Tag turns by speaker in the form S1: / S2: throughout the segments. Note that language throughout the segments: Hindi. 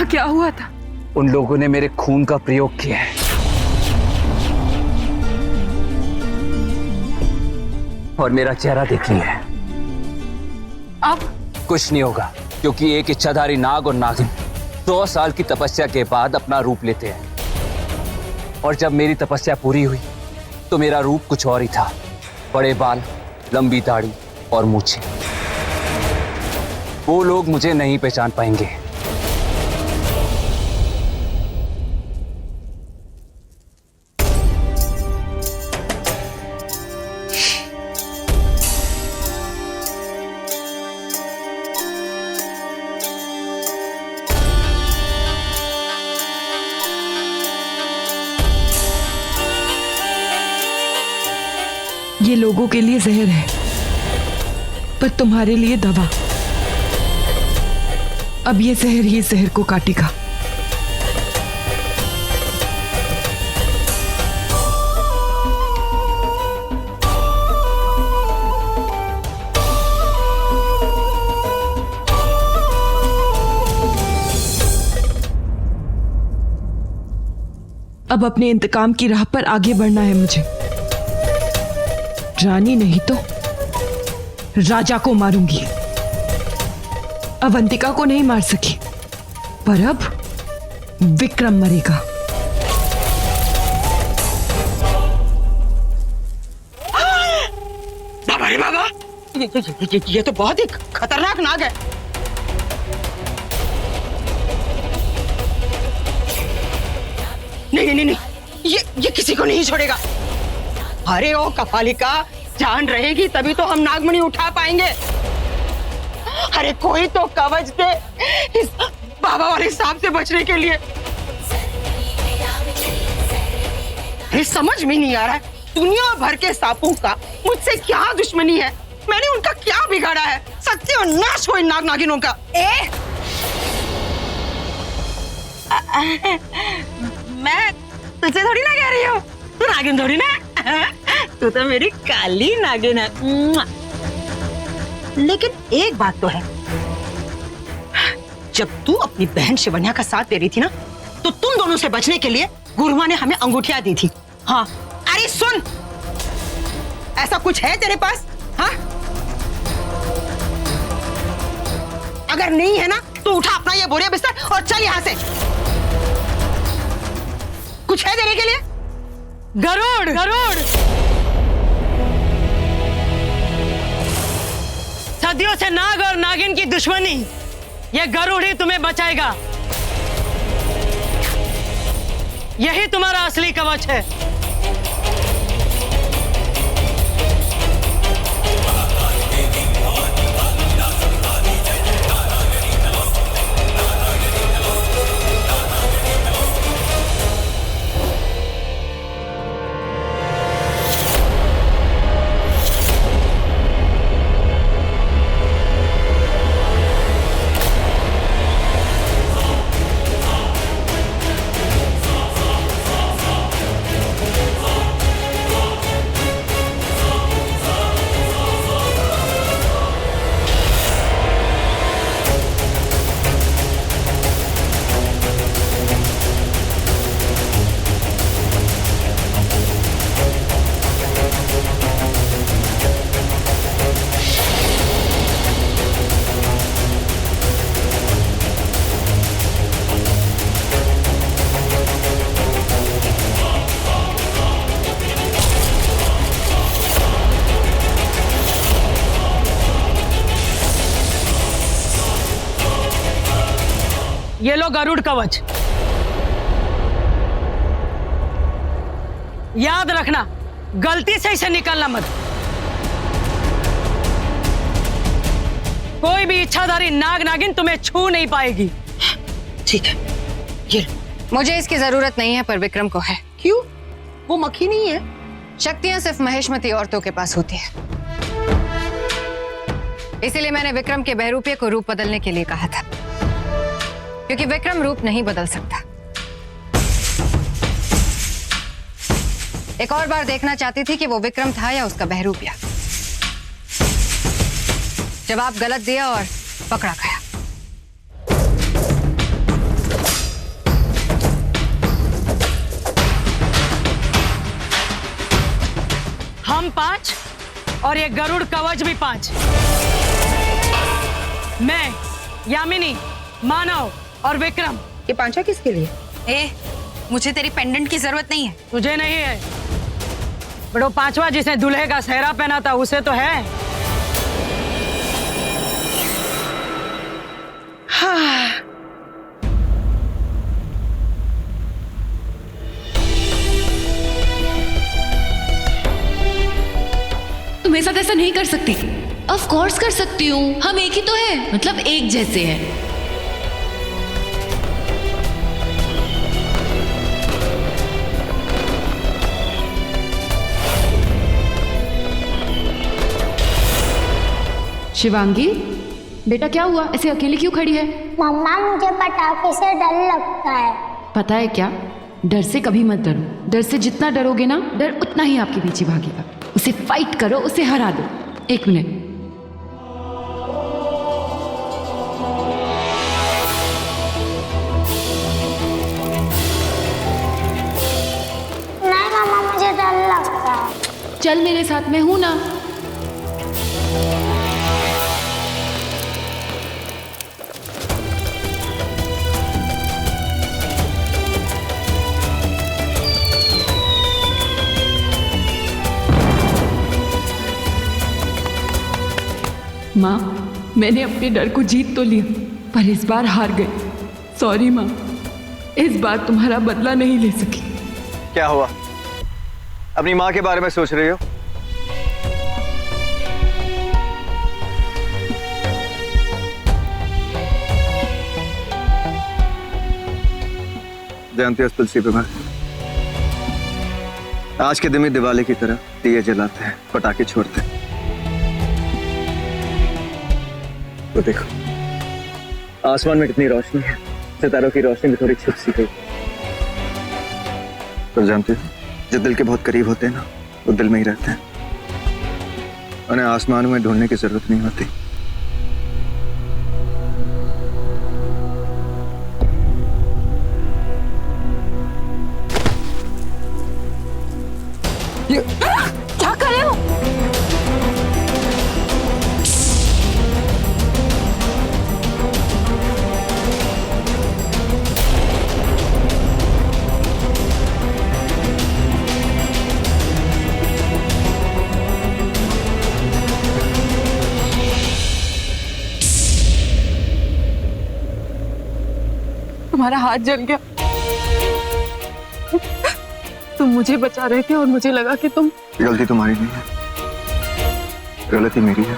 S1: क्या हुआ था?
S2: उन लोगों ने मेरे खून का प्रयोग किया है और मेरा चेहरा देख लिया है।
S1: अब
S2: कुछ नहीं होगा, क्योंकि एक इच्छाधारी नाग और नागिन 100 साल की तपस्या के बाद अपना रूप लेते हैं। और जब मेरी तपस्या पूरी हुई तो मेरा रूप कुछ और ही था। बड़े बाल, लंबी दाढ़ी और मूछें। वो लोग मुझे नहीं पहचान पाएंगे।
S1: ये लोगों के लिए जहर है, पर तुम्हारे लिए दवा। अब ये जहर ही जहर को काटेगा। अब अपने इंतकाम की राह पर आगे बढ़ना है मुझे। रानी नहीं तो राजा को मारूंगी। अवंतिका को नहीं मार सकी, पर अब विक्रम मरेगा।
S3: बाबा रे बाबा, ये तो बहुत ही खतरनाक नाग है। नहीं नहीं नहीं, ये किसी को नहीं छोड़ेगा। अरे ओ कपालिका, जान रहेगी तभी तो हम नागमणि उठा पाएंगे। अरे कोई तो कवच दे इस बाबा वाले सांप से बचने के लिए। अरे समझ में नहीं आ रहा है, दुनिया भर के सांपों का मुझसे क्या दुश्मनी है? मैंने उनका क्या बिगाड़ा है? सत्यानाश हो इन नाग नागिनों का। मैं तुझसे थोड़ी ना कह रही हूँ, तू नागिन थोड़ी ना। तू तो मेरी काली नागिन है। लेकिन एक बात तो है, जब तू अपनी बहन शिवन्या का साथ दे रही थी ना, तो तुम दोनों से बचने के लिए गुरुमा ने हमें अंगूठियां दी थी। हाँ, अरे सुन, ऐसा कुछ है तेरे पास? हाँ, अगर नहीं है ना तो उठा अपना ये बोरिया बिस्तर और चल यहां से। कुछ है देने के लिए? गरुड़, गरुड़। सदियों से नाग और नागिन की दुश्मनी, यह गरुड़ ही तुम्हें बचाएगा। यही तुम्हारा असली कवच है। ये लो गरुड़ कवच। याद रखना, गलती से इसे निकालना मत। कोई भी इच्छाधारी नाग नागिन तुम्हें छू नहीं पाएगी। ठीक है, ये
S4: मुझे इसकी जरूरत नहीं है, पर विक्रम को है।
S3: क्यों? वो मक्खी नहीं है?
S4: शक्तियां सिर्फ महेशमती औरतों के पास होती है, इसीलिए मैंने विक्रम के बहरूपिये को रूप बदलने के लिए कहा था, क्योंकि विक्रम रूप नहीं बदल सकता। एक और बार देखना चाहती थी कि वो विक्रम था या उसका बहरूपिया। जवाब गलत दिया और पकड़ा गया।
S5: हम 5 और ये गरुड़ कवच भी 5। मैं, यामिनी, मानव और विक्रम।
S3: ये पांचा किसके लिए?
S4: ए, मुझे तेरी पेंडेंट की जरूरत नहीं है।
S5: तुझे नहीं है, बड़ो 5वां जिसने दूल्हे का सेहरा पहना था उसे तो है।
S3: हाँ।
S6: तुम मेरे साथ ऐसा नहीं कर सकती। ऑफ कोर्स कर सकती हूँ, हम एक ही तो हैं, मतलब एक जैसे हैं। शिवांगी, बेटा क्या हुआ? ऐसे अकेली क्यों खड़ी है?
S7: मम्मा मुझे पटाखे से डर लगता है।
S6: पता है क्या, डर से कभी मत डरो। डर से जितना डरोगे ना, डर उतना ही आपके पीछे भागेगा। उसे फाइट करो, उसे हरा दो। 1 मिनट।
S7: नहीं मम्मा, मुझे डर लगता है।
S6: चल मेरे साथ, मैं हूं ना। माँ, मैंने अपने डर को जीत तो लिया, पर इस बार हार गई। सॉरी माँ, इस बार तुम्हारा बदला नहीं ले सकी।
S8: क्या हुआ? अपनी माँ के बारे में सोच रही हो? जानती हो तुलसी विवाह, आज के दिन में दिवाली की तरह दिए जलाते हैं, पटाखे छोड़ते हैं। तो देखो आसमान में कितनी रोशनी है, सितारों की रोशनी भी थोड़ी छिप सी गई। तो जानते हो, जो दिल के बहुत करीब होते हैं ना, वो दिल में ही रहते हैं। उन्हें आसमानों में ढूंढने की जरूरत नहीं होती।
S6: क्या कर रहे हो?
S1: तुम्हारा हाथ जल गया। तुम मुझे बचा रहे थे और मुझे लगा कि तुम।
S8: गलती तुम्हारी नहीं है, गलती मेरी है।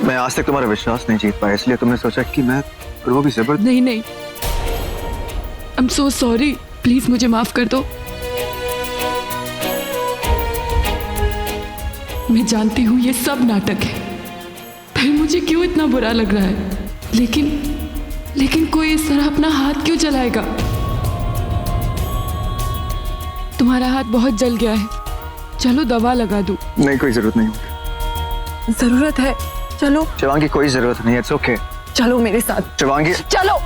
S8: मैं आज तक तुम्हारा विश्वास नहीं जीत पाया, इसलिए तुमने सोचा कि मैं, और वो भी जबरदस्त।
S6: नहीं नहीं, I am so sorry, please मुझे माफ कर दो। मैं जानती हूँ ये सब नाटक है, फिर मुझे क्यों इतना बुरा लग रहा है, लेकिन कोई इस तरह अपना हाथ क्यों जलाएगा? तुम्हारा हाथ बहुत जल गया है, चलो दवा लगा दूं।
S8: नहीं, कोई जरूरत नहीं।
S1: जरूरत है, चलो।
S8: शिवांगी, कोई जरूरत नहीं है, इट्स ओके।
S1: चलो मेरे साथ।
S8: शिवांगी,
S1: चलो।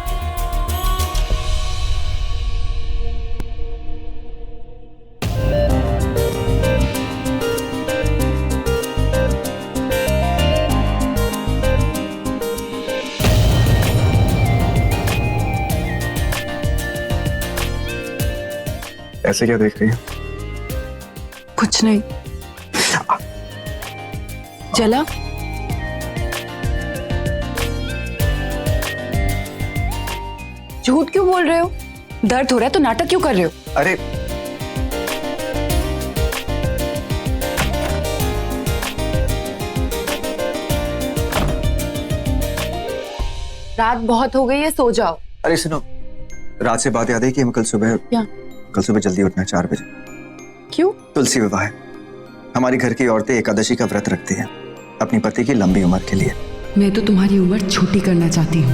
S8: ऐसे क्या देख रही है?
S1: कुछ नहीं। जला? झूठ क्यों बोल रहे हो? दर्द हो रहा है तो नाटक क्यों कर रहे हो?
S8: अरे
S1: रात बहुत हो गई है, सो जाओ।
S8: अरे सुनो, रात से बात याद है कि हम कल सुबह जल्दी उठना है 4 बजे।
S1: क्यों?
S8: तुलसी विवाह है। हमारी घर की औरतें एकादशी का व्रत रखती हैं अपनी पति की लंबी उम्र के लिए।
S6: मैं तो तुम्हारी उम्र छोटी करना चाहती हूँ।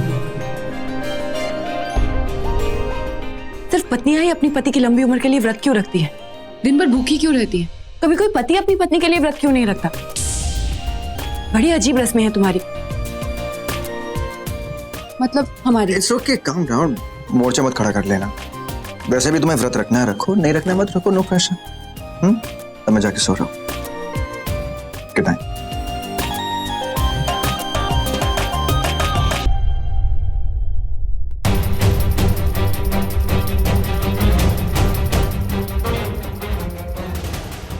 S1: सिर्फ पत्नियां ही अपनी पति की लंबी उम्र के लिए व्रत क्यों रखती हैं?
S6: दिन भर भूखी क्यों रहती है?
S1: कभी कोई पति अपनी पत्नी के लिए व्रत क्यों नहीं रखता? बड़ी अजीब रस्में हैं तुम्हारी। मतलब हमारी।
S8: It's okay, calm down. मोर्चा मत खड़ा कर लेना। वैसे भी तुम्हें व्रत रखना है रखो, नहीं रखना है मत रखो, नो प्रेशर। अब मैं जाके सो रहा हूँ। Good night.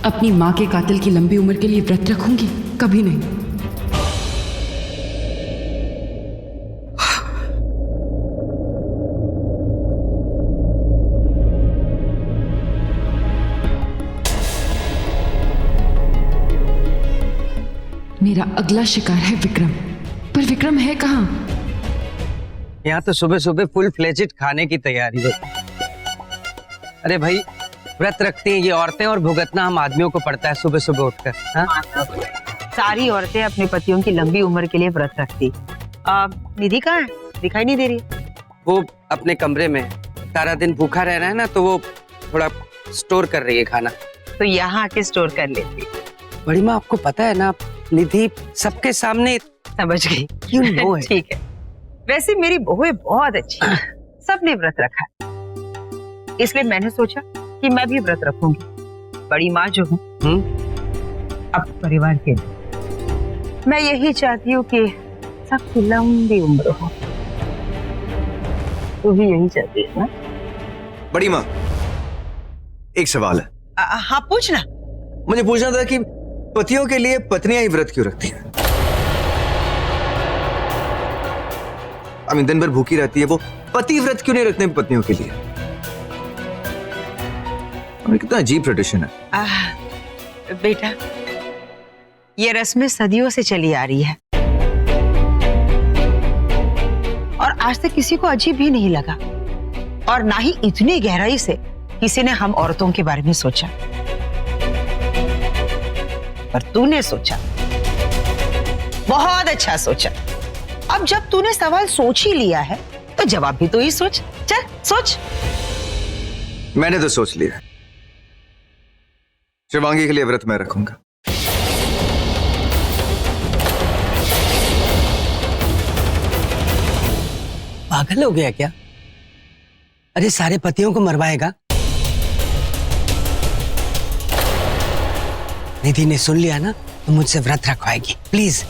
S6: अपनी माँ के कातिल की लंबी उम्र के लिए व्रत रखूंगी? कभी नहीं। मेरा अगला शिकार है विक्रम, पर विक्रम है कहाँ?
S9: यहाँ तो सुबह सुबह फुल फ्लेजेड खाने की तैयारी है। अरे भाई, व्रत रखती हैं ये औरतें और भुगतना हम आदमियों को पड़ता है सुबह सुबह उठकर। हाँ?
S3: सारी औरतें अपने पतियों की लंबी उम्र के लिए व्रत रखती। निधि कहाँ है? दिखाई नहीं दे रही।
S9: वो अपने कमरे में, सारा दिन भूखा रह रहा है ना, तो वो थोड़ा स्टोर कर रही है खाना।
S3: तो यहाँ आके स्टोर कर लेती।
S9: बड़ी माँ, आपको पता है ना, निधि सबके सामने।
S3: समझ गई।
S9: क्यों नो है?
S3: ठीक है। वैसे मेरी बहुएं बहुत अच्छी है, सबने व्रत रखा है, इसलिए मैंने सोचा कि मैं भी व्रत रखूंगी। बड़ी माँ जो हूँ अब परिवार के लिए मैं यही चाहती हूँ कि सबकी लंबी उम्र हो। तू भी यही चाहती है ना?
S8: बड़ी माँ, एक सवाल है।
S3: हाँ, पूछना।
S8: मुझे पूछना था कि पतियों के लिए पत्नियां ही व्रत क्यों रखती हैं? दिन भर भूखी रहती है, वो पति व्रत क्यों नहीं रखते पत्नियों के लिए? कितना अजीब ट्रेडिशन है।
S3: बेटा, ये रस्में सदियों से चली आ रही है और आज तक किसी को अजीब भी नहीं लगा, और ना ही इतनी गहराई से किसी ने हम औरतों के बारे में सोचा। पर तूने सोचा, बहुत अच्छा सोचा। अब जब तूने सवाल सोच ही लिया है तो जवाब भी तो ही सोच। चल सोच।
S8: मैंने तो सोच लिया, शिवांगी के लिए व्रत मैं रखूंगा।
S9: पागल हो गया क्या? अरे सारे पतियों को मरवाएगा? निधि ने सुन लिया ना, तो मुझसे व्रत रखवाएगी। प्लीज